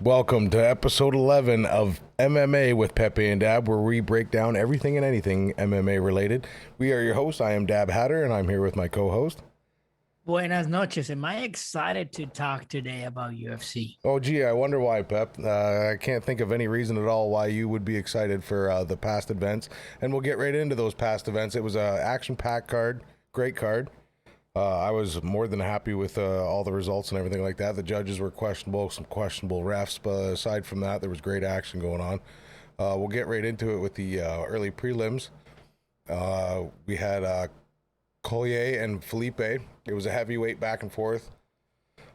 Welcome to episode 11 of MMA with Pepe and Dab, where we break down everything and anything MMA related. We are your hosts. I am Dab Hatter, and I'm here with my co-host. Buenas noches. Am I excited to talk today about UFC? Oh, gee, I wonder why, Pep. I can't think of any reason at all why you would be excited for the past events, and we'll get right into those past events. It was an action-packed card, great card. I was more than happy with all the results and everything like that. The judges were questionable, some questionable refs, but aside from that, there was great action going on. We'll get right into it with the early prelims. We had Collier and Felipe. It was a heavyweight back and forth.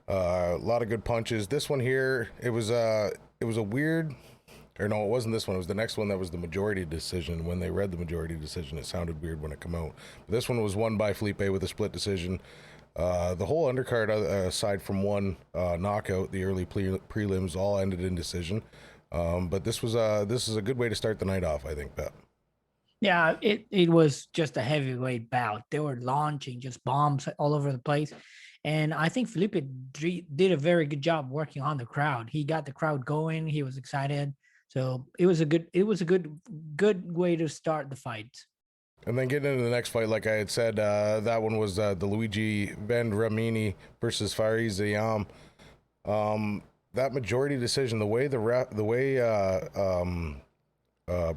A lot of good punches. This one here, it was a weird. Or no, it wasn't this one. It was the next one that was the majority decision. When they read the majority decision, it sounded weird when it came out. But this one was won by Felipe with a split decision. The whole undercard, aside from one knockout, the early prelims all ended in decision. But this is a good way to start the night off, I think, Pat. Yeah, it was just a heavyweight bout. They were launching just bombs all over the place. And I think Felipe did a very good job working on the crowd. He got the crowd going. He was excited. So it was a good way to start the fight. And then getting into the next fight, like I had said, that one was the Luigi Vendramini versus Fariz Zayam. That majority decision, the way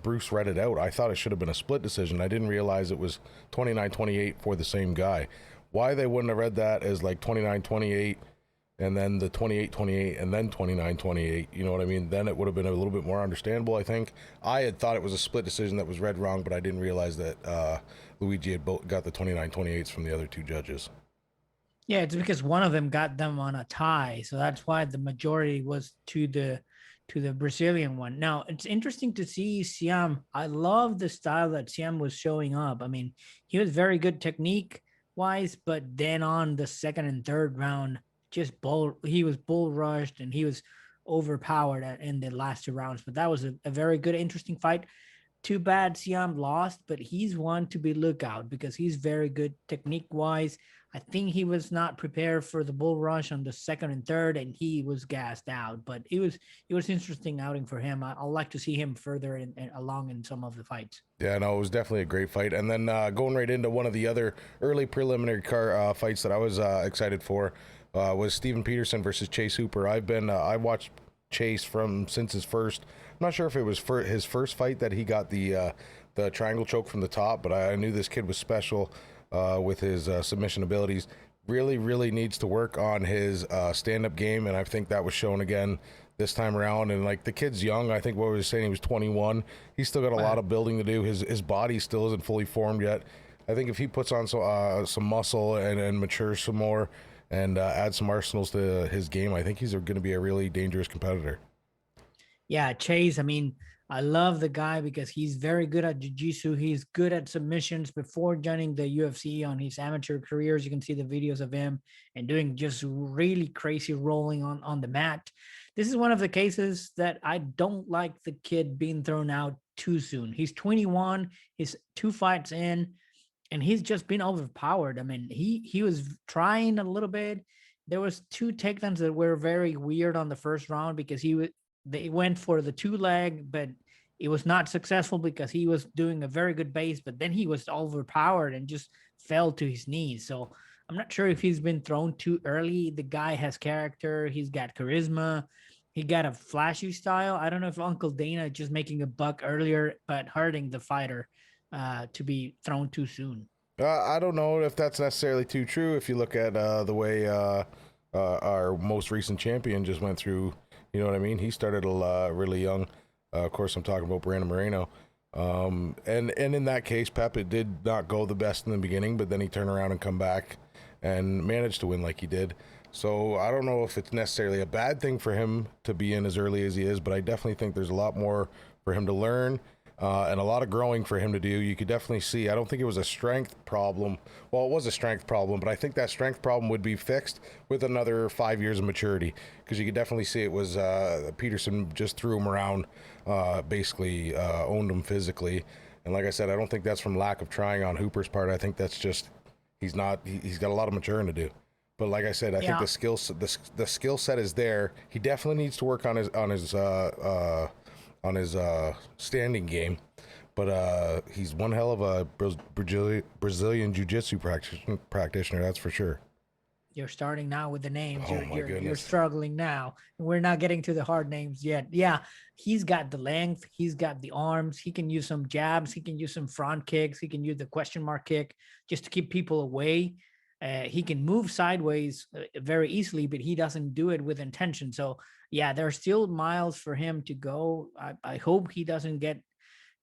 Bruce read it out, I thought it should have been a split decision. I didn't realize it was 29-28 for the same guy. Why they wouldn't have read that as like 29-28 and then the 28-28 and then 29-28, you know what I mean? Then it would have been a little bit more understandable, I think. I had thought it was a split decision that was read wrong, but I didn't realize that Luigi had got the 29-28s from the other two judges. Yeah, it's because one of them got them on a tie. So that's why the majority was to the Brazilian one. Now, it's interesting to see Siam. I love the style that Siam was showing up. I mean, he was very good technique-wise, but then on the second and third round, he was bull rushed and he was overpowered in the last two rounds. But that was a very good, interesting fight. Too bad Siam lost, but he's one to be lookout because he's very good technique-wise. I think he was not prepared for the bull rush on the second and third, and he was gassed out. But it was interesting outing for him. I'd like to see him further along in some of the fights. Yeah, no, it was definitely a great fight. And then going right into one of the other early preliminary fights that I was excited for was Steven Peterson versus Chase Hooper. I watched Chase since his first. I'm not sure if it was his first fight that he got the triangle choke from the top, but I knew this kid was special with his submission abilities. Really, really needs to work on his stand-up game, and I think that was shown again this time around. And like the kid's young. I think what we were saying, he was 21. He's still got a lot of building to do. His body still isn't fully formed yet. I think if he puts on some muscle and matures some more and add some arsenals to his game, I think he's going to be a really dangerous competitor. Yeah, Chase, I mean, I love the guy because he's very good at jiu-jitsu. He's good at submissions. Before joining the UFC on his amateur careers, you can see the videos of him and doing just really crazy rolling on the mat. This is one of the cases that I don't like the kid being thrown out too soon. He's 21, he's 2 fights in, and he's just been overpowered. I mean, he was trying a little bit. There was 2 takedowns that were very weird on the first round because they went for the 2-leg, but it was not successful because he was doing a very good base, but then he was overpowered and just fell to his knees. So I'm not sure if he's been thrown too early. The guy has character. He's got charisma. He got a flashy style. I don't know if Uncle Dana just making a buck earlier, but hurting the fighter to be thrown too soon. I don't know if that's necessarily too true. If you look at the way our most recent champion just went through, you know what I mean? He started really young. Of course, I'm talking about Brandon Moreno. And in that case, Pepe did not go the best in the beginning, but then he turned around and come back and managed to win like he did. So I don't know if it's necessarily a bad thing for him to be in as early as he is, but I definitely think there's a lot more for him to learn, and a lot of growing for him to do. You could definitely see. I don't think it was a strength problem. Well, it was a strength problem, but I think that strength problem would be fixed with another 5 years of maturity, because you could definitely see it was Peterson just threw him around, basically owned him physically. And like I said, I don't think that's from lack of trying on Hooper's part. I think that's just he's not. He's got a lot of maturing to do. But like I said, I think Yeah. the skill set is there. He definitely needs to work on his standing game. But he's one hell of a Brazilian jiu-jitsu practitioner, that's for sure. You're starting now with the names. Oh You're my you're goodness. struggling now. We're not getting to the hard names yet. Yeah, he's got the length. He's got the arms. He can use some jabs. He can use some front kicks. He can use the question mark kick just to keep people away. He can move sideways very easily, but he doesn't do it with intention. So yeah, there are still miles for him to go. I hope he doesn't get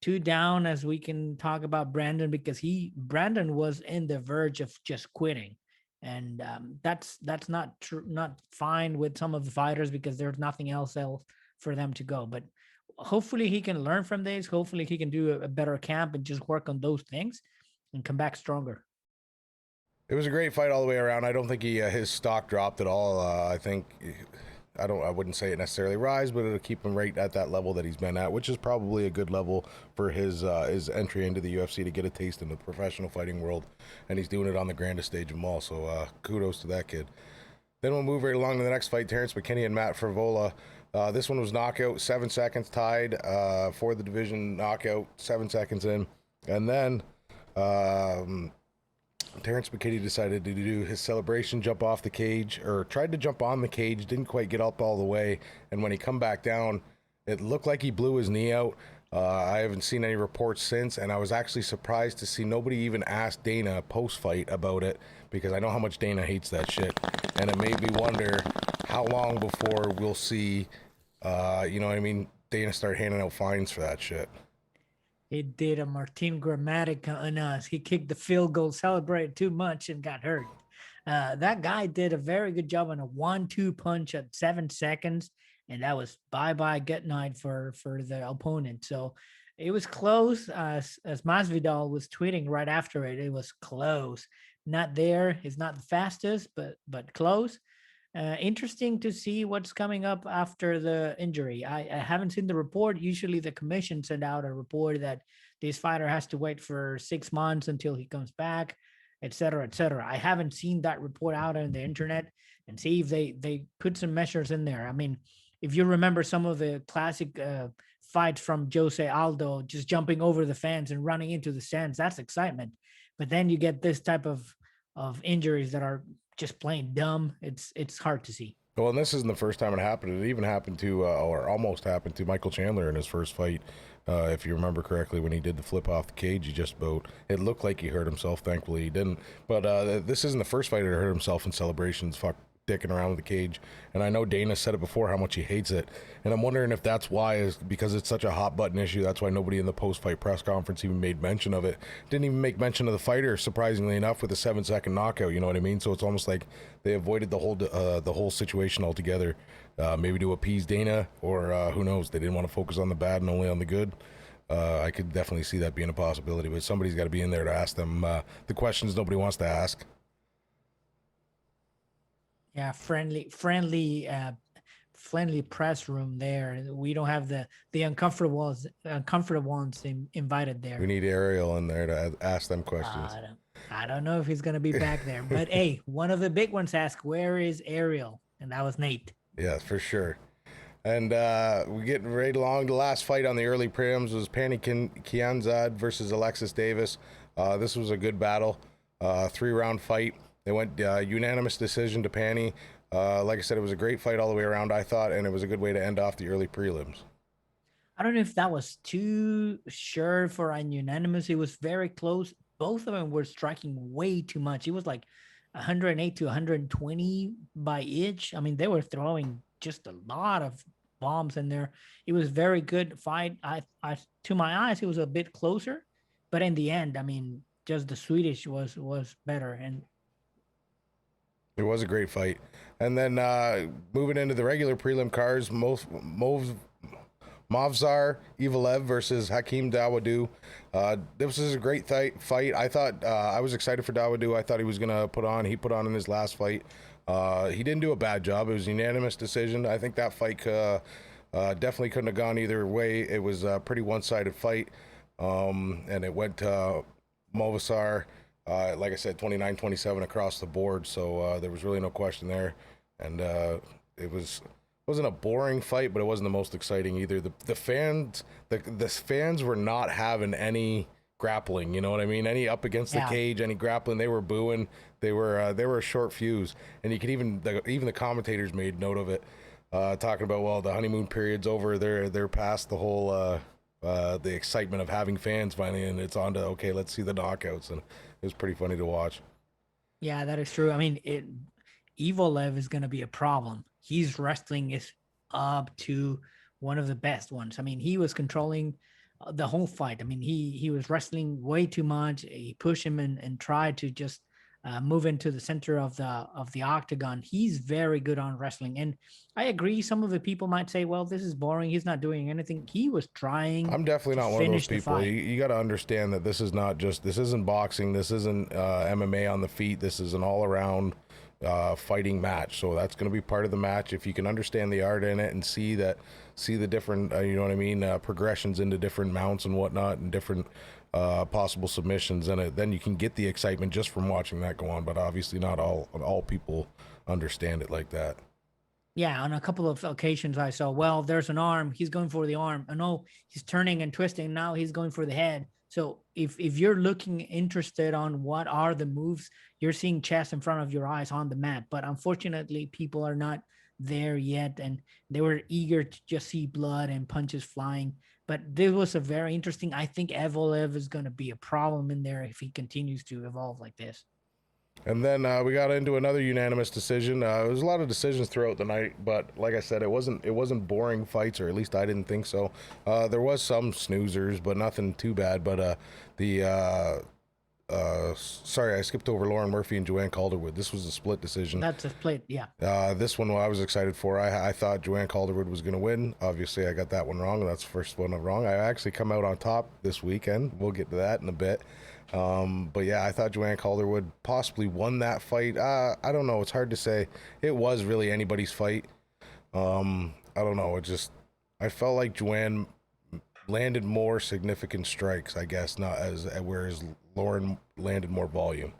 too down as we can talk about Brandon, because Brandon was in the verge of just quitting, and that's not true, not fine with some of the fighters, because there's nothing else for them to go. But hopefully he can learn from this. Hopefully he can do a better camp and just work on those things and come back stronger. It was a great fight all the way around. I don't think he his stock dropped at all. I think I wouldn't say it necessarily rise, but it'll keep him right at that level that he's been at, which is probably a good level for his entry into the UFC to get a taste in the professional fighting world, and he's doing it on the grandest stage of them all. So kudos to that kid. Then we'll move right along to the next fight: Terrence McKinney and Matt Frivola. This one was knockout, 7 seconds tied for the division knockout, 7 seconds in, and then. Terrence McKinney decided to do his celebration, jump off the cage, or tried to jump on the cage, didn't quite get up all the way, and when he come back down, it looked like he blew his knee out. I haven't seen any reports since, and I was actually surprised to see nobody even ask Dana post-fight about it, because I know how much Dana hates that shit, and it made me wonder how long before we'll see, you know what I mean, Dana start handing out fines for that shit. He did a Martin Gramatica on us. He kicked the field goal, celebrated too much, and got hurt. That guy did a very good job on a 1-2 punch at 7 seconds, and that was bye bye good night for the opponent. So it was close. As Masvidal was tweeting right after it, it was close. Not there. It's not the fastest, but close. Interesting to see what's coming up after the injury. I haven't seen the report. Usually, the commission send out a report that this fighter has to wait for 6 months until he comes back, et cetera, et cetera. I haven't seen that report out on the internet and see if they put some measures in there. I mean, if you remember some of the classic fights from Jose Aldo, just jumping over the fence and running into the stands, that's excitement. But then you get this type of injuries that are just plain dumb. It's hard to see. Well, and this isn't the first time it happened. It even happened to, or almost happened to Michael Chandler in his first fight. If you remember correctly, when he did the flip off the cage, he just about, it looked like he hurt himself. Thankfully, he didn't. But this isn't the first fighter to hurt himself in celebrations. Fuck dicking around with the cage. And I know Dana said it before how much he hates it. And I'm wondering if that's why, is because it's such a hot button issue. That's why nobody in the post fight press conference even made mention of it. Didn't even make mention of the fighter, surprisingly enough, with a 7 second knockout. You know what I mean? So it's almost like they avoided the whole situation altogether. Maybe to appease Dana, or who knows? They didn't want to focus on the bad and only on the good. I could definitely see that being a possibility, but somebody's got to be in there to ask them the questions nobody wants to ask. Yeah, friendly press room there. We don't have the uncomfortable ones invited We there. need Ariel in there to ask them questions. I don't, I don't know if he's gonna be back there, but hey, one of the big ones asked, "Where is Ariel?" And that was Nate. Yeah, for sure. And we get right along. The last fight on the early prelims was Pani Kianzad versus Alexis Davis. This was a good battle, 3 round fight. They went unanimous decision to Pani. Like I said, it was a great fight all the way around, I thought, and it was a good way to end off the early prelims. I don't know if that was too sure for a unanimous. It was very close. Both of them were striking way too much. It was like 108 to 120 by each. I mean, they were throwing just a lot of bombs in there. It was very good fight. To my eyes, it was a bit closer, but in the end, I mean, just the Swedish was better. And It was a great fight. And then moving into the regular prelim cards, Movzar Evelev versus Hakeem Dawodu. This was a great fight. I thought I was excited for Dawodu. I thought he was gonna put on. He put on in his last fight. He didn't do a bad job. It was a unanimous decision. I think that fight definitely couldn't have gone either way. It was a pretty one-sided fight, and it went to Movzar. Like I said, 29-27 across the board. So there was really no question there, and it wasn't a boring fight, but it wasn't the most exciting either. The fans were not having any grappling. You know what I mean? Any up against the Yeah. cage, any grappling, they were booing. They were a short fuse, and you could even the commentators made note of it, talking about, well, the honeymoon period's over. They're past the whole the excitement of having fans finally, and it's on to, okay, let's see the knockouts, and it was pretty funny to watch. Yeah, that is true. I mean, Evolev is going to be a problem. His wrestling is up to one of the best ones. I mean, he was controlling the whole fight. I mean, he was wrestling way too much. He pushed him and tried to just move into the center of the octagon. He's very good on wrestling, and I agree. Some of the people might say, "Well, this is boring. He's not doing anything." He was trying I'm definitely to not one of those finish the people. fight. You got to understand that this isn't boxing. This isn't MMA on the feet. This is an all around fighting match. So that's going to be part of the match. If you can understand the art in it and see the different, you know what I mean, progressions into different mounts and whatnot, and different possible submissions, and then you can get the excitement just from watching that go on. But obviously, not all people understand it like that. Yeah, on a couple of occasions I saw, well, there's an arm, he's going for the arm. Oh no, he's turning and twisting. Now he's going for the head. So if you're looking interested on what are the moves, you're seeing chess in front of your eyes on the mat. But unfortunately, people are not there yet, and they were eager to just see blood and punches flying. But this was a very interesting. I think Evolev is going to be a problem in there if he continues to evolve like this. And then we got into another unanimous decision. There was a lot of decisions throughout the night, but like I said, it wasn't boring fights, or at least I didn't think so. There was some snoozers, but nothing too bad. But the sorry, I skipped over Lauren Murphy and Joanne Calderwood. This was a split decision. That's a split. Yeah. This one I was excited for. I thought Joanne Calderwood was going to win. Obviously, I got that one wrong. That's the first one wrong. I actually come out on top this weekend. We'll get to that in a bit. But yeah, I thought Joanne Calderwood possibly won that fight. I don't know. It's hard to say. It was really anybody's fight. I don't know. I felt like Joanne landed more significant strikes, I guess, not as whereas Lauren landed more volume.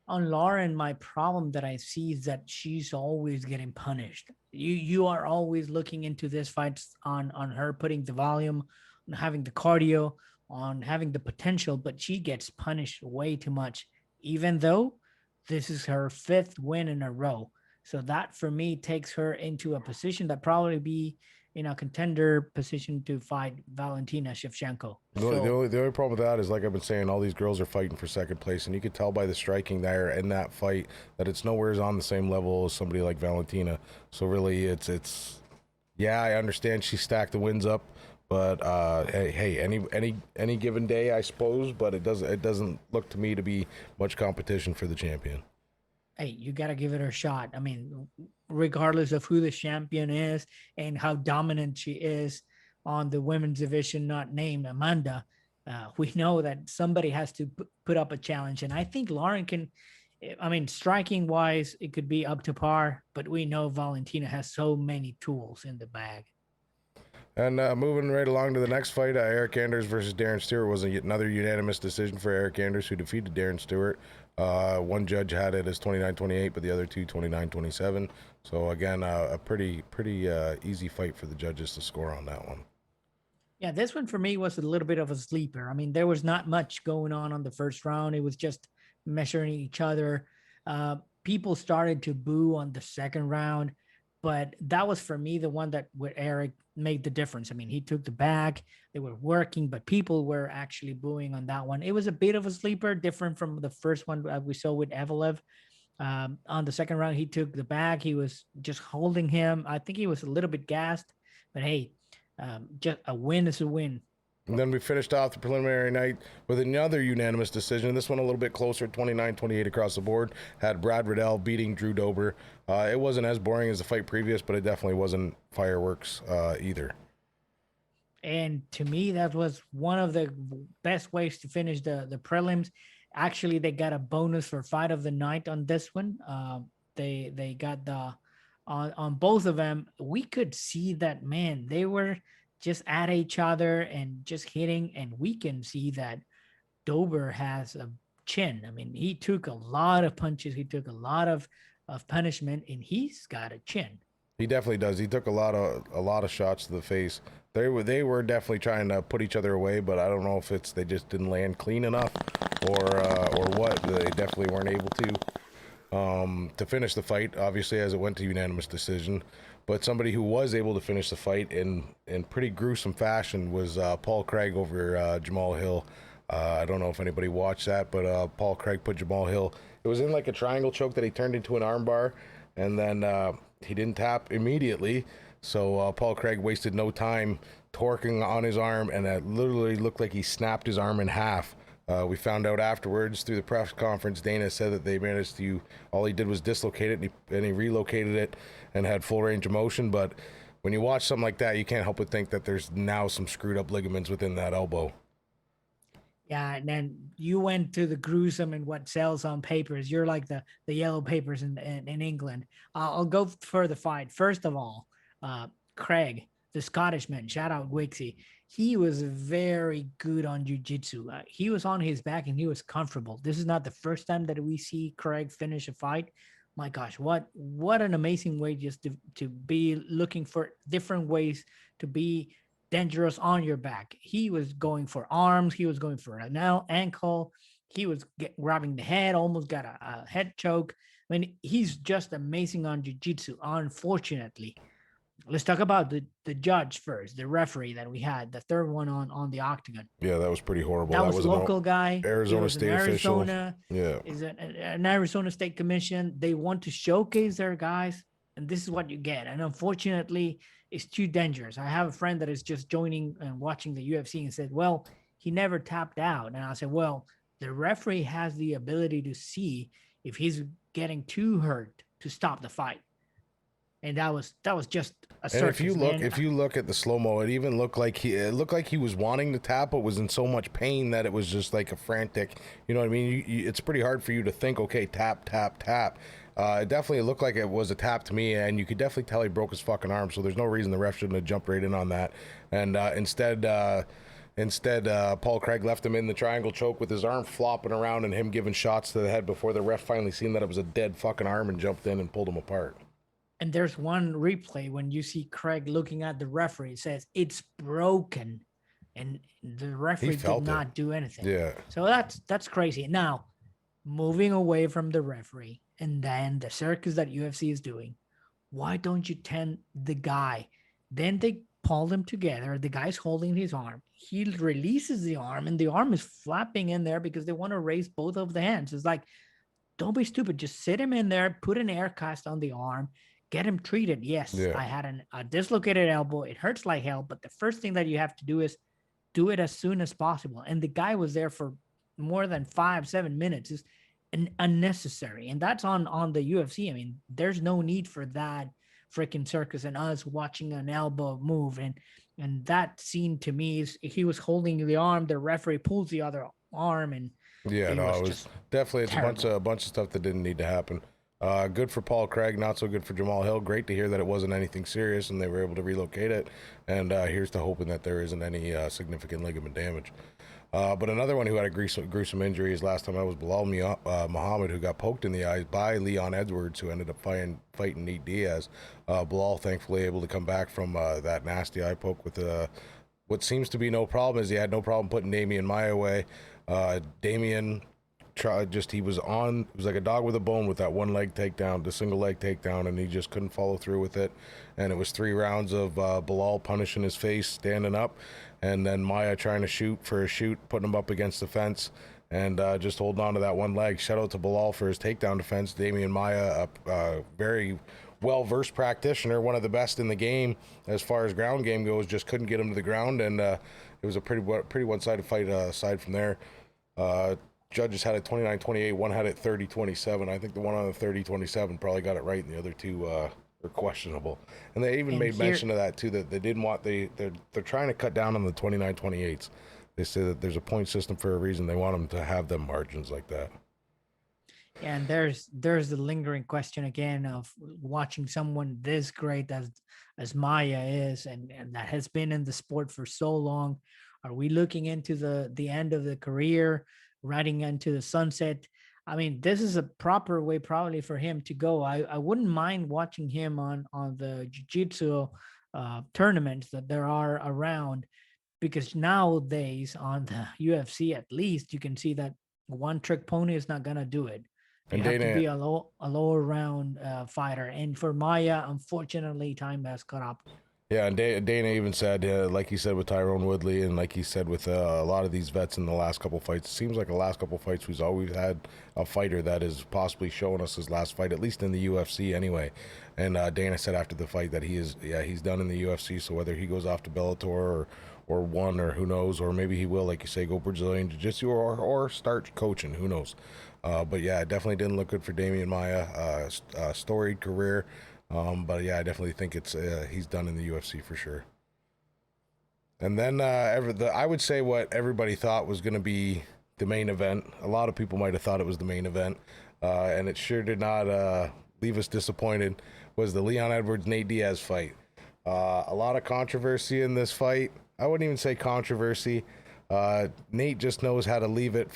On Lauren, my problem that I see is that she's always getting punished. You are always looking into this fight on her putting the volume, on having the cardio, on having the potential, but she gets punished way too much. Even though this is her fifth win in a row, so that for me takes her into a position that probably be in a contender position to fight Valentina Shevchenko. So The only problem with that is, like I've been saying, all these girls are fighting for second place, and you could tell by the striking there in that fight that it's nowhere on the same level as somebody like Valentina. So really, yeah, I understand she stacked the wins up, but hey, any given day, I suppose. But it doesn't look to me to be much competition for the champion. hey, you got to give it a shot. I mean, regardless of who the champion is and how dominant she is on the women's division, not named Amanda, we know that somebody has to put up a challenge. And I think Lauren can, I mean, striking wise, it could be up to par, but we know Valentina has so many tools in the bag. And moving right along to the next fight, Eric Anders versus Darren Stewart was another unanimous decision for Eric Anders, who defeated Darren Stewart. One judge had it as 29-28, but the other two 29-27. So again, a pretty easy fight for the judges to score on that one. Yeah, this one for me was a little bit of a sleeper. I mean, there was not much going on the first round. It was just measuring each other. People started to boo on the second round, but that was for me the one that with Eric made the difference. I mean, he took the bag, they were working, but people were actually booing on that one. It was a bit of a sleeper, different from the first one we saw with Evelev. On the second round, he took the bag. He was just holding him. I think he was a little bit gassed, but hey, just a win is a win. And then we finished off the preliminary night with another unanimous decision. This one a little bit closer, 29-28 across the board. Had Brad Riddell beating Drew Dober. It wasn't as boring as the fight previous, but it definitely wasn't fireworks either. And to me, that was one of the best ways to finish the prelims. Actually, they got a bonus for fight of the night on this one. They got the on both of them. We could see that, man, they were just at each other and just hitting, and we can see that Dober has a chin. I mean, he took a lot of punches, he took a lot of punishment, and he's got a chin. He definitely does. He took a lot of shots to the face. They were definitely trying to put each other away, but I don't know if it's they just didn't land clean enough or what. They definitely weren't able to finish the fight, obviously, as it went to unanimous decision. But somebody who was able to finish the fight in pretty gruesome fashion was Paul Craig over Jamal Hill. I don't know if anybody watched that, but Paul Craig put Jamal Hill. It was in like a triangle choke that he turned into an armbar, and then he didn't tap immediately. So Paul Craig wasted no time torquing on his arm, and it literally looked like he snapped his arm in half. We found out afterwards through the press conference, Dana said that they managed to, all he did was dislocate it, and he relocated it and had full range of motion. But when you watch something like that, you can't help but think that there's now some screwed up ligaments within that elbow. Yeah, and then you went to the gruesome and what sells on papers. You're like the yellow papers in England. I'll go for the fight. First of all, Craig, the Scottishman, shout out Wixie. He was very good on jiu-jitsu. He was on his back and he was comfortable. This is not the first time that we see Craig finish a fight. My gosh, what an amazing way just to be looking for different ways to be dangerous on your back. He was going for arms. He was going for an ankle. He was grabbing the head, almost got a head choke. I mean, he's just amazing on jiu-jitsu. Unfortunately, let's talk about the judge first, the referee that we had, the third one on the octagon. Yeah, that was pretty horrible. That was a local guy. Arizona State official. Yeah, is an Arizona State Commission. They want to showcase their guys, and this is what you get. And unfortunately, it's too dangerous. I have a friend that is just joining and watching the UFC and said, well, he never tapped out. And I said, well, the referee has the ability to see if he's getting too hurt to stop the fight. And that was just a circus. And if you look at the slow mo, it looked like he was wanting to tap, but was in so much pain that it was just like a frantic. You know what I mean? It's pretty hard for you to think, okay, tap, tap, tap. It definitely looked like it was a tap to me, and you could definitely tell he broke his fucking arm. So there's no reason the ref shouldn't have jumped right in on that. And instead, Paul Craig left him in the triangle choke with his arm flopping around and him giving shots to the head before the ref finally seen that it was a dead fucking arm and jumped in and pulled him apart. And there's one replay when you see Craig looking at the referee, it says it's broken, and the referee did not do anything. Yeah. So that's crazy. Now, moving away from the referee and then the circus that UFC is doing, why don't you tend the guy? Then they pull them together. The guy's holding his arm. He releases the arm, and the arm is flapping in there because they want to raise both of the hands. It's like, don't be stupid. Just sit him in there, put an air cast on the arm, get him treated. Yes, yeah. I had a dislocated elbow. It hurts like hell, but the first thing that you have to do is do it as soon as possible. And the guy was there for more than 5-7 minutes. It's unnecessary. And that's on the UFC. I mean, there's no need for that freaking circus and us watching an elbow move. And that scene to me is he was holding the arm, the referee pulls the other arm, and yeah, it was definitely a bunch of stuff that didn't need to happen. Good for Paul Craig, not so good for Jamal Hill. Great to hear that it wasn't anything serious and they were able to relocate it. And here's to hoping that there isn't any significant ligament damage. But another one who had a gruesome injury is last time I was Bilal Muhammad, who got poked in the eyes by Leon Edwards, who ended up fighting Nate Diaz. Bilal thankfully able to come back from that nasty eye poke with what seems to be no problem, is he had no problem putting Damian Maia away. Damian he was like a dog with a bone with that one leg takedown, the single leg takedown, and he just couldn't follow through with it. And it was 3 rounds of Bilal punishing his face, standing up, and then Maia trying to shoot, putting him up against the fence, and just holding on to that one leg. Shout out to Bilal for his takedown defense. Damian Maia, very well-versed practitioner, one of the best in the game as far as ground game goes. Just couldn't get him to the ground, and it was a pretty one-sided fight. Aside from there, judges had it 29-28. One had it 30-27. I think the one on the 30-27 probably got it right, and the other two were questionable. And they even And made here, mention of that too. That they didn't want they're trying to cut down on the 29-28s. They say that there's a point system for a reason. They want them to have them margins like that. and there's the lingering question again of watching someone this great as Maya is, and that has been in the sport for so long. Are we looking into the end of the career, riding into the sunset? I mean, this is a proper way probably for him to go. I wouldn't mind watching him on the jiu-jitsu tournaments that there are around, because nowadays on the UFC at least you can see that one trick pony is not gonna do it. You And have to Dana be a lower round fighter. And for Maya, unfortunately, time has caught up. Yeah, and Dana even said, like he said with Tyrone Woodley, and like he said with a lot of these vets in the last couple fights, it seems like the last couple fights we've always had a fighter that is possibly showing us his last fight, at least in the UFC anyway. And Dana said after the fight that he's done in the UFC. So whether he goes off to Bellator or one, or who knows, or maybe he will, like you say, go Brazilian Jiu-Jitsu or start coaching, who knows. But yeah, it definitely didn't look good for Damian Maia. Storied career. But yeah, I definitely think it's he's done in the UFC for sure. And then I would say what everybody thought was going to be the main event. A lot of people might have thought it was the main event, and it sure did not leave us disappointed. Was the Leon Edwards Nate Diaz fight? A lot of controversy in this fight. I wouldn't even say controversy. Nate just knows how to leave it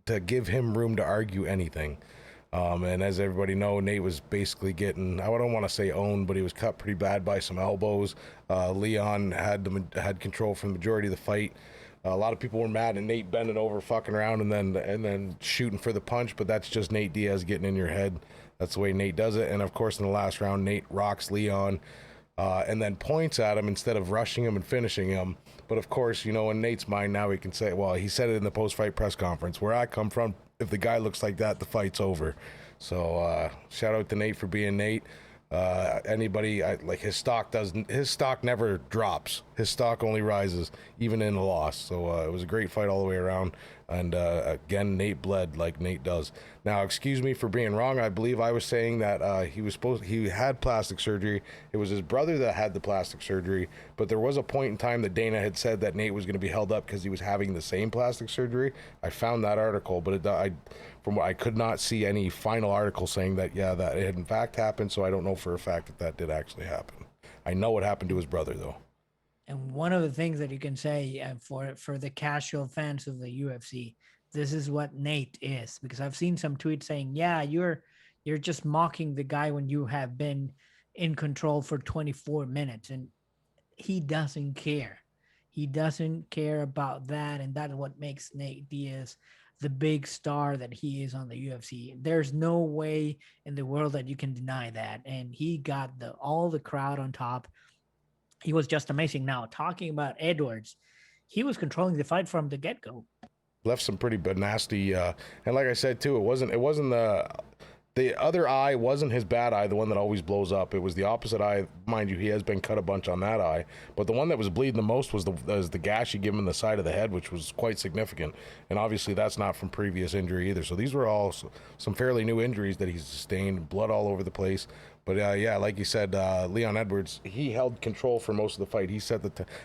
to give him room to argue anything. And as everybody know, Nate was basically getting, I don't want to say owned, but he was cut pretty bad by some elbows. Leon had control for the majority of the fight. A lot of people were mad at Nate bending over, fucking around, and then shooting for the punch, but that's just Nate Diaz getting in your head. That's the way Nate does it. And of course, in the last round, Nate rocks Leon, and then points at him instead of rushing him and finishing him. But of course, in Nate's mind now, he can say, well, he said it in the post-fight press conference, where I come from, if the guy looks like that, the fight's over. So shout out to Nate for being Nate. Anybody like his stock never drops. His stock only rises, even in a loss. So it was a great fight all the way around. And again, Nate bled like Nate does. Now, excuse me for being wrong. I believe I was saying that he had plastic surgery. It was his brother that had the plastic surgery. But there was a point in time that Dana had said that Nate was going to be held up because he was having the same plastic surgery. I found that article, but from what I could not see any final article saying that that it had in fact happened. So I don't know for a fact that did actually happen. I know what happened to his brother though. And one of the things that you can say for the casual fans of the UFC, this is what Nate is, because I've seen some tweets saying, "Yeah, you're just mocking the guy when you have been in control for 24 minutes," and he doesn't care. He doesn't care about that, and that's what makes Nate Diaz the big star that he is on the UFC. There's no way in the world that you can deny that, and he got all the crowd on top. He was just amazing. Now, talking about Edwards, he was controlling the fight from the get-go. Left some pretty nasty, and like I said too, it wasn't the other eye wasn't his bad eye, the one that always blows up. It was the opposite eye. Mind you, he has been cut a bunch on that eye, but the one that was bleeding the most was the gash he gave him in the side of the head, which was quite significant. And obviously that's not from previous injury either. So these were all some fairly new injuries that he sustained, blood all over the place. But yeah, like you said, Leon Edwards, he held control for most of the fight. He set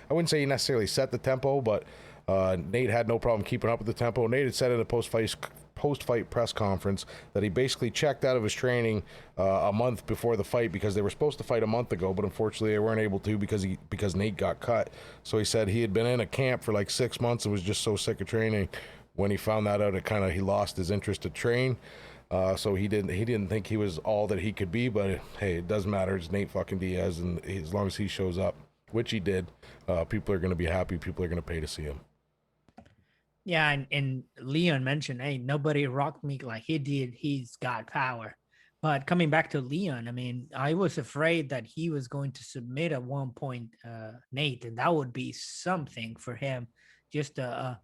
I wouldn't say he necessarily set the tempo, but Nate had no problem keeping up with the tempo. Nate had said in a post-fight press conference that he basically checked out of his training a month before the fight, because they were supposed to fight a month ago, but unfortunately they weren't able to because Nate got cut. So he said he had been in a camp for like 6 months and was just so sick of training. When he found that out, he lost his interest to train. So he didn't think he was all that he could be, but hey, it doesn't matter. It's Nate fucking Diaz, and as long as he shows up, which he did, people are going to be happy. People are going to pay to see him. Yeah, and Leon mentioned, hey, nobody rocked me like he did. He's got power. But coming back to Leon, I mean, I was afraid that he was going to submit at one point, Nate, and that would be something for him, just a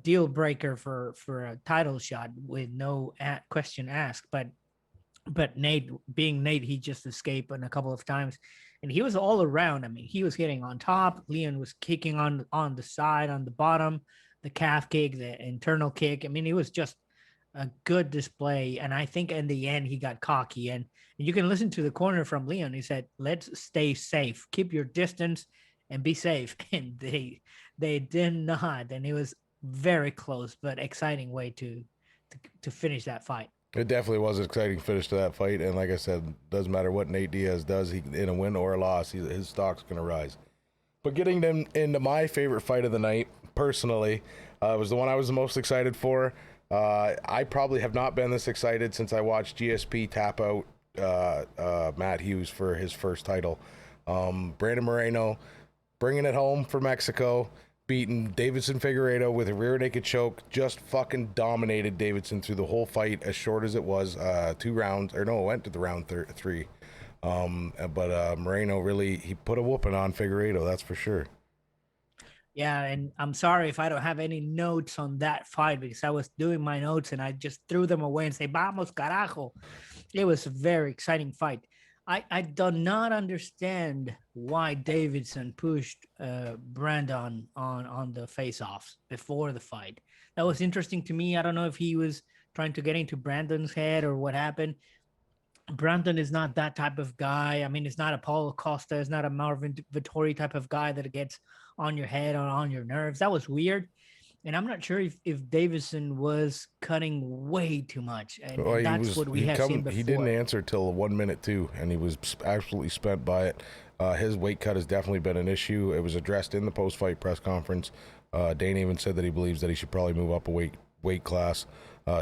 deal breaker for a title shot with no question asked. But But Nate, being Nate, he just escaped a couple of times, and he was all around. I mean, he was hitting on top. Leon was kicking on the side, on the bottom, the calf kick, the internal kick. I mean, it was just a good display. And I think in the end, he got cocky. And you can listen to the corner from Leon. He said, "Let's stay safe. Keep your distance and be safe." And they did not. And it was very close, but exciting way to finish that fight. It definitely was an exciting finish to that fight, and like I said, doesn't matter what Nate Diaz does, he in a win or a loss, his stock's going to rise. But getting into my favorite fight of the night, personally, was the one I was the most excited for. I probably have not been this excited since I watched GSP tap out Matt Hughes for his first title. Brandon Moreno bringing it home for Mexico, beating Davidson Figueiredo with a rear naked choke, just fucking dominated Davidson through the whole fight, as short as it was, 2 rounds, or no, it went to the round 3. But Moreno really, he put a whooping on Figueiredo, that's for sure. Yeah, and I'm sorry if I don't have any notes on that fight because I was doing my notes and I just threw them away and say, "Vamos, carajo." It was a very exciting fight. I do not understand why Davidson pushed Brandon on the face-offs before the fight. That was interesting to me. I don't know if he was trying to get into Brandon's head or what happened. Brandon is not that type of guy. I mean, it's not a Paulo Costa, it's not a Marvin Vittori type of guy that gets on your head or on your nerves. That was weird. And I'm not sure if Davison was cutting way too much. Well, And that's what we have seen he didn't before. answer till 1 minute too, and he was absolutely spent by it. His weight cut has definitely been an issue. It was addressed in the post-fight press conference. Dane even said that he believes that he should probably move up a weight class,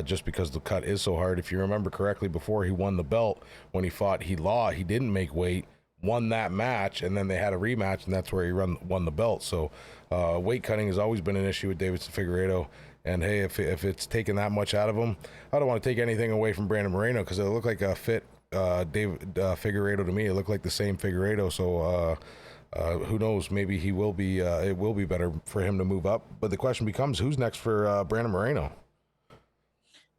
just because the cut is so hard. If you remember correctly, before he won the belt, when he fought he didn't make weight, won that match, and then they had a rematch, and that's where he won the belt. So weight cutting has always been an issue with Davidson Figueiredo. And hey, if it's taken that much out of him, I don't want to take anything away from Brandon Moreno because it looked like a fit David Figueiredo to me. It looked like the same Figueiredo. So who knows? Maybe he will be. It will be better for him to move up. But the question becomes, who's next for Brandon Moreno?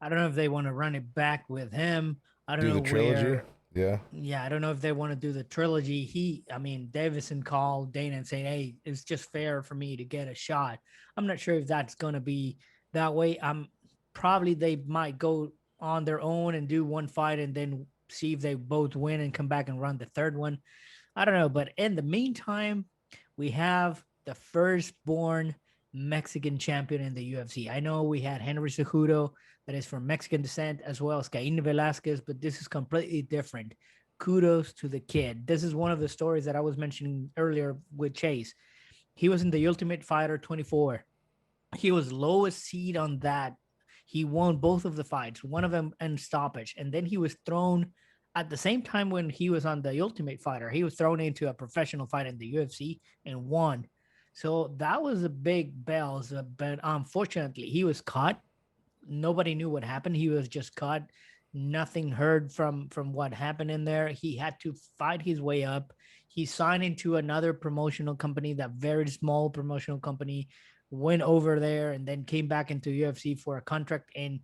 I don't know if they want to run it back with him. I don't Do know the trilogy? where. Yeah. Yeah, I don't know if they want to do the trilogy. I mean, Davison called Dana and saying, "Hey, it's just fair for me to get a shot." I'm not sure if that's going to be that way. I'm probably they might go on their own and do one fight and then see if they both win and come back and run the third one. I don't know, but in the meantime, we have the firstborn Mexican champion in the UFC. I know we had Henry Cejudo, that is from Mexican descent, as well as Cain Velasquez, but this is completely different. Kudos to the kid. This is one of the stories that I was mentioning earlier with Chase. He was in the Ultimate Fighter 24. He was lowest seed on that. He won both of the fights, one of them in stoppage, and then he was thrown at the same time when he was on the Ultimate Fighter. He was thrown into a professional fight in the UFC and won. So that was a big bells, but unfortunately, he was caught. Nobody knew what happened. He was just caught. Nothing heard from what happened in there. He had to fight his way up. He signed into another promotional company, that very small promotional company, went over there and then came back into UFC for a contract. And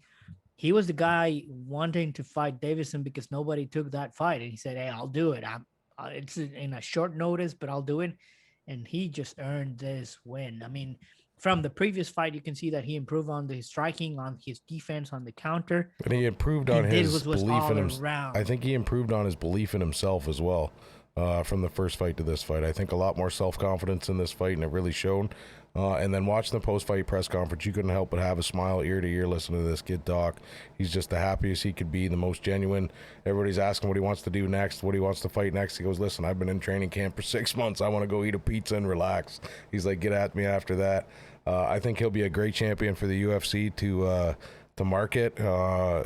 he was the guy wanting to fight Davison because nobody took that fight. And he said, "Hey, I'll do it. It's in a short notice, but I'll do it." And he just earned this win. I mean, from the previous fight, you can see that he improved on the striking, on his defense, on the counter, And he improved on and this his was belief all in him. I around. think he improved on his belief in himself as well, from the first fight to this fight. I think a lot more self confidence in this fight, and it really showed. And then watching the post fight press conference, you couldn't help but have a smile ear to ear listening to this kid talk. He's just the happiest he could be, the most genuine. Everybody's asking what he wants to do next, what he wants to fight next. He goes, "Listen, I've been in training camp for 6 months. I want to go eat a pizza and relax." He's like, "Get at me after that." I think he'll be a great champion for the UFC to market, not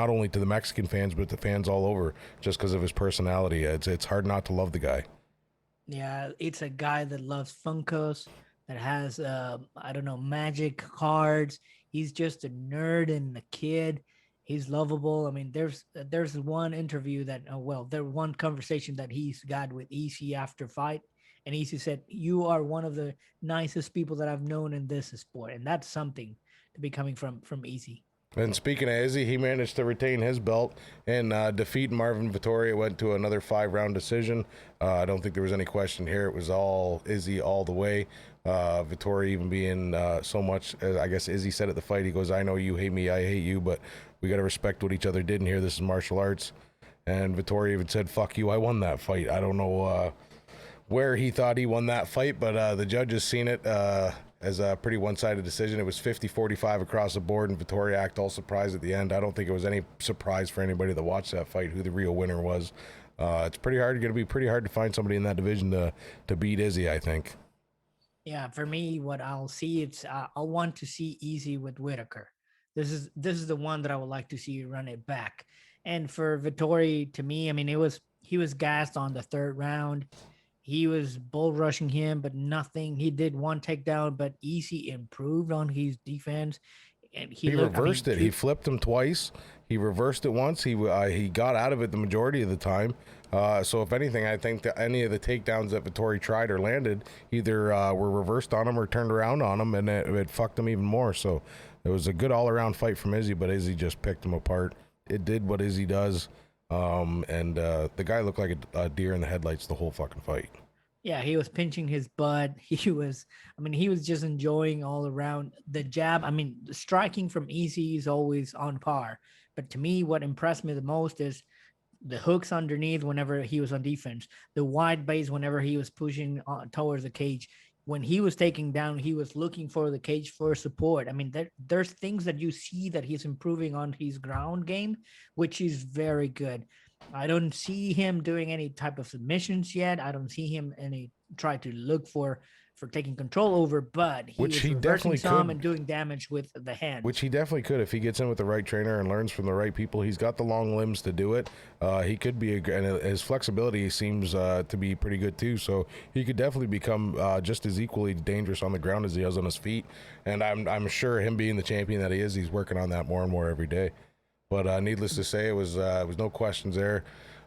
only to the Mexican fans but the fans all over, just because of his personality. It's hard not to love the guy. Yeah, it's a guy that loves Funkos, that has I don't know, magic cards. He's just a nerd and a kid. He's lovable. I mean, there's one interview that there one conversation that he's got with EC after fight, and EC said, "You are one of the nicest people that I've known in this sport," and that's something to be coming from EC. And speaking of Izzy, he managed to retain his belt and defeat Marvin Vettori. It went to another 5-round decision. I don't think there was any question here. It was all Izzy all the way. Vettori even being so much, I guess Izzy said at the fight, he goes, I know you hate me, I hate you, but we got to respect what each other did in here. This is martial arts. And Vettori even said, fuck you, I won that fight. I don't know where he thought he won that fight, but the judges seen it as a pretty one-sided decision. It was 50-45 across the board, and Vettori act all surprised at the end. I don't think it was any surprise for anybody that watched that fight who the real winner was. It's going to be pretty hard to find somebody in that division to beat Izzy, I think. Yeah, for me, what I'll see, it's I want to see Easy with Whitaker. This is the one that I would like to see run it back. And for Vittori, to me, I mean, he was gassed on the third round. He was bull rushing him, but nothing. He did one takedown, but Easy improved on his defense, and he He looked. I mean, reversed it. He flipped him twice. He reversed it once. He got out of it the majority of the time. So if anything, I think that any of the takedowns that Vettori tried or landed either were reversed on him or turned around on him, and it fucked him even more. So it was a good all-around fight from Izzy, but Izzy just picked him apart. It did what Izzy does, and the guy looked like a deer in the headlights the whole fucking fight. Yeah, he was pinching his butt. I mean, he was just enjoying all around the jab. I mean, the striking from Easy is always on par. But to me, what impressed me the most is the hooks underneath whenever he was on defense, the wide base whenever he was pushing towards the cage. When he was taking down, he was looking for the cage for support. I mean, there's things that you see that he's improving on his ground game, which is very good. I don't see him doing any type of submissions yet. I don't see him any try to look for taking control over, but he Which was he reversing definitely some could. and doing damage with the Which hands. he definitely could if he gets in with the right trainer and learns from the right people. He's got the long limbs to do it. He could be, and his flexibility seems to be pretty good too. So he could definitely become just as equally dangerous on the ground as he is on his feet. And I'm sure him being the champion that he is, he's working on that more and more every day. But needless to say, it was no questions there.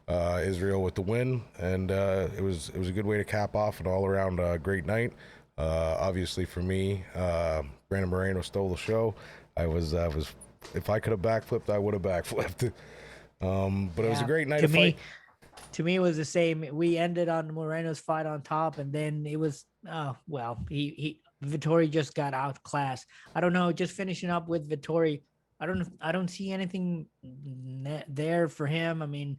Israel with the win, and it was a good way to cap off an all around great night. Obviously for me, Brandon Moreno stole the show. I was if I could have backflipped, I would have backflipped. But it was a Yeah, great night to of fight. me, to me it was the same. We ended on Moreno's fight on top, and then it was well, he Vittori just got outclassed. I don't know. Just finishing up with Vittori, I don't see anything there for him. I mean,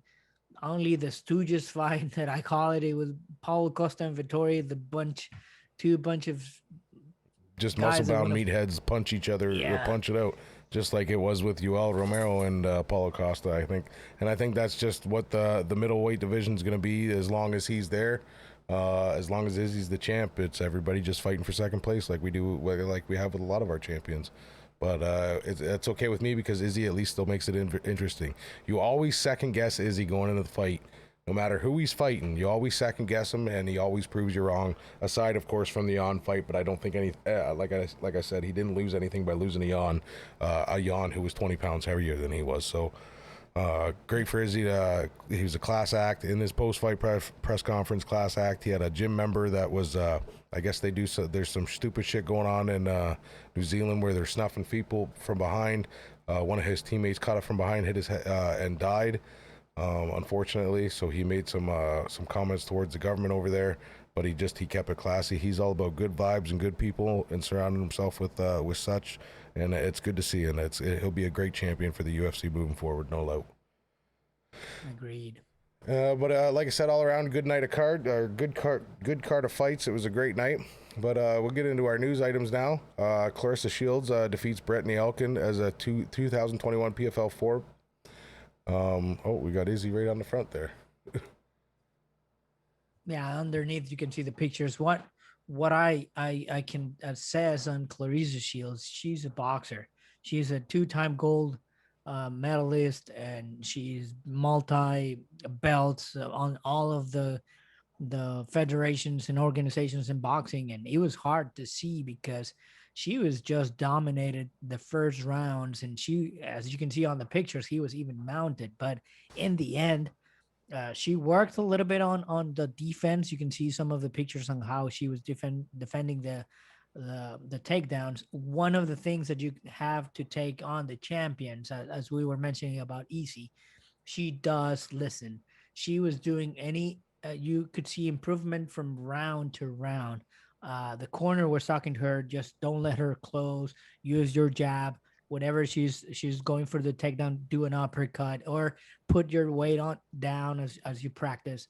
only the Stooges fight that I call it. It was Paulo Costa and Vittori, two bunch of Just muscle guys that bound want to. meatheads punch each other, Yeah, punch it out, just like it was with Yoel Romero and Paulo Costa, I think. And I think that's just what the middleweight division is going to be as long as he's there. As long as Izzy's the champ, it's everybody just fighting for second place, like we do, like we have with a lot of our champions. But it's okay with me because Izzy at least still makes it interesting. You always second guess Izzy going into the fight. No matter who he's fighting, you always second guess him, and he always proves you wrong. Aside, of course, from the Yan fight, but I don't think any like I said, he didn't lose anything by losing a Yan who was 20 pounds heavier than he was. So great for Izzy. He was a class act in his post-fight press conference. Class act. He had a gym member that was. I guess they do. So there's some stupid shit going on in New Zealand where they're snuffing people from behind. One of his teammates caught it from behind, hit his head, and died. Unfortunately, so he made some comments towards the government over there, but he kept it classy. He's all about good vibes and good people, and surrounding himself with such, and it's good to see. And he'll be a great champion for the UFC moving forward, no doubt. agreed. But like I said, all around good night of card, or good card of fights. It was a great night. But we'll get into our news items now. Clarissa Shields defeats Brittany Elkin as a 2021 PFL 4. We got Izzy right on the front there. Yeah, underneath you can see the pictures. What I can assess on Clarissa Shields, she's a boxer. She's a two-time gold medalist, and she's multi belts on all of the federations and organizations in boxing. And it was hard to see because she was just dominated the first rounds, and she, as you can see on the pictures, he was even mounted. But in the end, she worked a little bit on the defense. You can see some of the pictures on how she was defending the takedowns. One of the things that you have to take on the champions, as we were mentioning about Easy, she does listen. She was doing any, you could see improvement from round to round. The corner was talking to her, just don't let her close, use your jab. Whenever she's going for the takedown, do an uppercut or put your weight on down as you practice.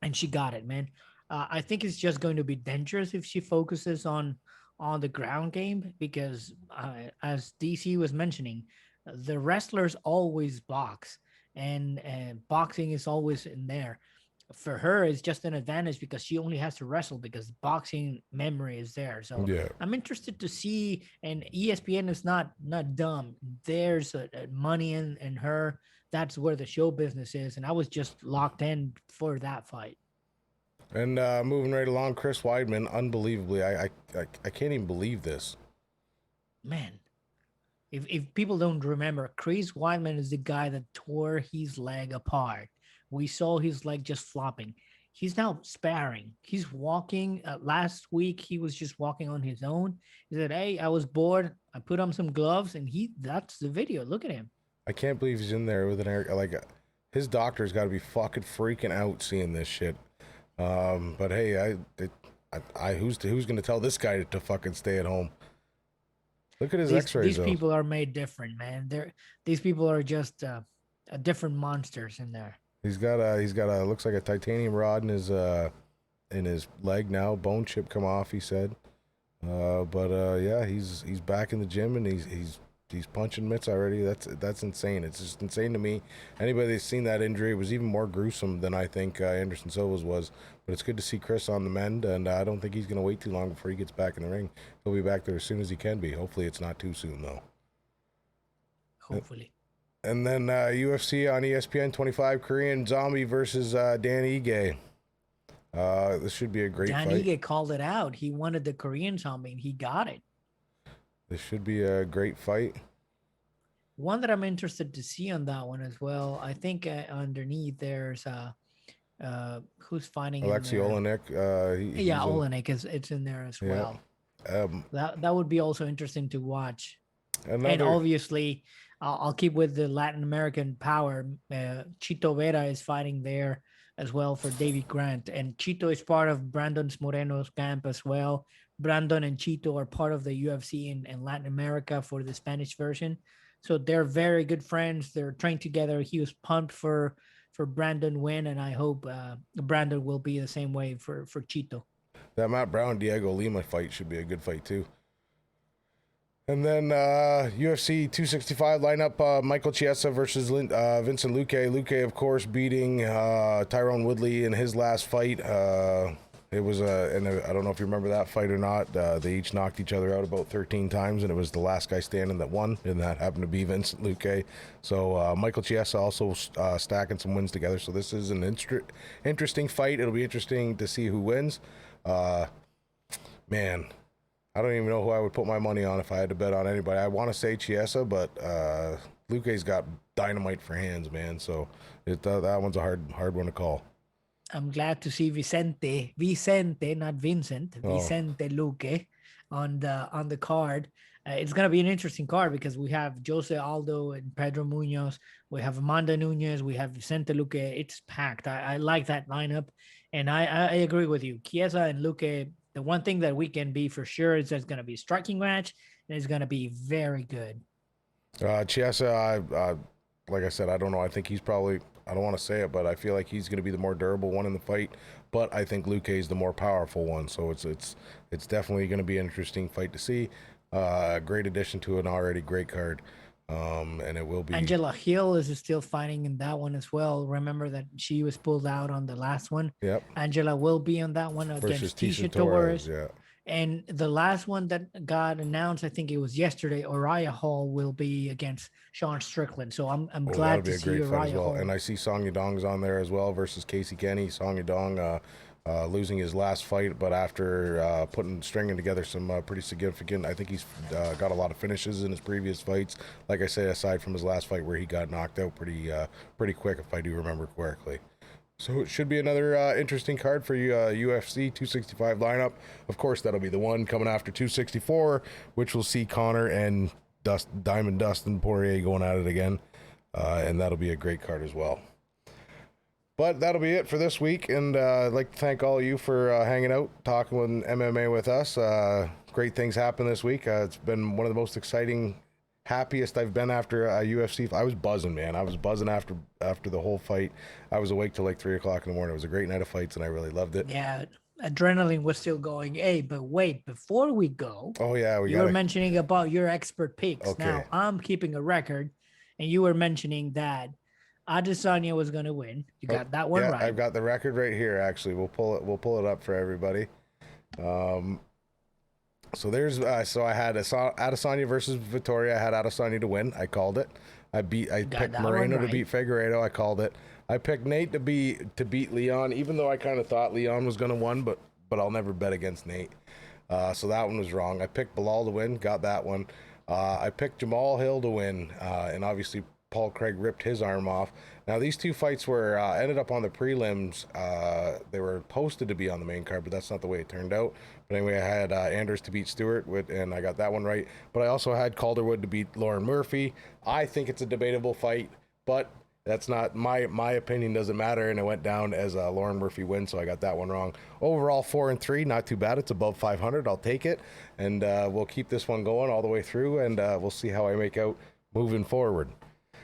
And she got it, man. I think it's just going to be dangerous if she focuses on the ground game because, as DC was mentioning, the wrestlers always box, and boxing is always in there. For her, it's just an advantage because she only has to wrestle because boxing memory is there. So Yeah. I'm interested to see. And ESPN is not dumb. There's a money in her. That's where the show business is, and I was just locked in for that fight. And moving right along, Chris Weidman, unbelievably, I can't even believe this. Man, if people don't remember, Chris Weidman is the guy that tore his leg apart. We saw his leg just flopping. He's now sparring. He's walking. Last week he was just walking on his own. He said, "Hey, I was bored. I put on some gloves, and that's the video. Look at him." I can't believe he's in there with an air like his doctor's got to be fucking freaking out seeing this shit. But hey, who's gonna tell this guy to fucking stay at home? Look at his X-rays These though. people are made different, man. These people are just different monsters in there. He's got a looks like a titanium rod in his leg now. Bone chip come off, he said. But yeah, he's back in the gym and he's punching mitts already. That's insane. It's just insane to me. Anybody that's seen that injury, it was even more gruesome than I think Anderson Silva's was. But it's good to see Chris on the mend, and I don't think he's going to wait too long before he gets back in the ring. He'll be back there as soon as he can be. Hopefully, it's not too soon though. Hopefully. And then UFC on ESPN 25, Korean Zombie versus Dan Ige. This should be a great Dan fight. Ige called it out. He wanted the Korean zombie, and he got it. This should be a great fight. One that I'm interested to see on that one as well. I think underneath there's who's fighting Alexei in there? Olenek. Yeah, Olenek is it's in there as well. That would be also interesting to watch. And obviously, I'll keep with the Latin American power. Chito Vera is fighting there as well for David Grant, and Chito is part of Brandon Moreno's camp as well. Brandon and Chito are part of the UFC in Latin America for the Spanish version, so they're very good friends. They're trained together. He was pumped for Brandon win, and I hope Brandon will be the same way for Chito. That Matt Brown Diego Lima fight should be a good fight too. And then UFC 265 lineup: Michael Chiesa versus Vincent Luque. Luque, of course, beating Tyrone Woodley in his last fight. It was and I don't know if you remember that fight or not. They each knocked each other out about 13 times, and it was the last guy standing that won, and that happened to be Vincent Luque. So Michael Chiesa also stacking some wins together. So this is an interesting fight. It'll be interesting to see who wins. Man, I don't even know who I would put my money on if I had to bet on anybody. I want to say Chiesa, but Luque's got dynamite for hands, man. So that one's a hard one to call. I'm glad to see Vicente, not Vincent, Vicente Luque on the card. It's gonna be an interesting card because we have Jose Aldo and Pedro Munoz. We have Amanda Nunez. We have Vicente Luque. It's packed. I like that lineup, and I agree with you. Chiesa and Luque. The one thing that we can be for sure is there's gonna be a striking match, and it's gonna be very good. Chiesa, like I said, I don't know. I think he's probably, I don't want to say it, but I feel like he's going to be the more durable one in the fight. But I think Luque is the more powerful one. So it's definitely going to be an interesting fight to see. Great addition to an already great card. And it will be. Angela Hill is still fighting in that one as well. Remember that she was pulled out on the last one. Yep. Angela will be on that one versus against Tisha Torres. Yeah. And the last one that got announced, I think it was yesterday, Uriah Hall will be against Sean Strickland. So I'm glad to see Uriah Hall. And I see Song Yadong's on there as well versus Casey Kenny. Song Yadong losing his last fight, but after stringing together some pretty significant, I think he's got a lot of finishes in his previous fights. Like I say, aside from his last fight where he got knocked out pretty quick, if I do remember correctly. So it should be another interesting card for you, UFC 265 lineup. Of course, that'll be the one coming after 264, which will see Connor and Diamond Dustin Poirier going at it again, and that'll be a great card as well. But that'll be it for this week, and I'd like to thank all of you for hanging out, talking with MMA with us. Great things happened this week. It's been one of the most exciting, happiest I've been after a UFC. I was buzzing, man. I was buzzing after the whole fight. I was awake till like 3 o'clock in the morning. It was a great night of fights, and I really loved it. Yeah, adrenaline was still going. Hey, but wait, before we go, Oh yeah, you were mentioning about your expert picks. Okay. Now I'm keeping a record, and you were mentioning that Adesanya was going to win. You got that one right. I've got the record right here. Actually, we'll pull it up for everybody. So there's so I had Adesanya versus Vittoria. I had Adesanya to win. I called it. I picked Moreno to beat Figueiredo. I called it. I picked Nate to beat Leon, even though I kind of thought Leon was going to win, but I'll never bet against Nate. So that one was wrong. I picked Bilal to win. Got that one. I picked Jamal Hill to win, and obviously Paul Craig ripped his arm off. Now these two fights were ended up on the prelims. They were posted to be on the main card, but that's not the way it turned out. But anyway, I had Anders to beat Stewart, and I got that one right. But I also had Calderwood to beat Lauren Murphy. I think it's a debatable fight, but that's not my opinion. Doesn't matter, and it went down as a Lauren Murphy win, so I got that one wrong. Overall, 4-3, not too bad. It's above 500. I'll take it, and we'll keep this one going all the way through, and we'll see how I make out moving forward.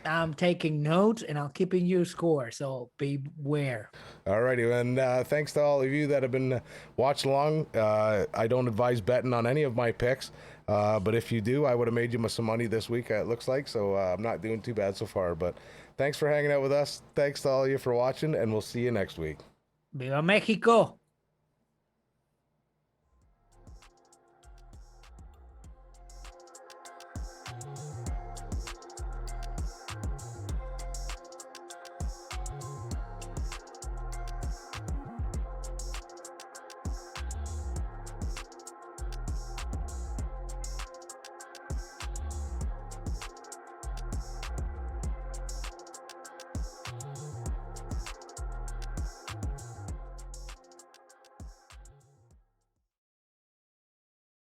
I'm taking notes and I'm keeping you score, so beware. Alrighty, and thanks to all of you that have been watching along. I don't advise betting on any of my picks, but if you do, I would have made you some money this week, it looks like, so I'm not doing too bad so far. But thanks for hanging out with us. Thanks to all of you for watching, and we'll see you next week. Viva Mexico!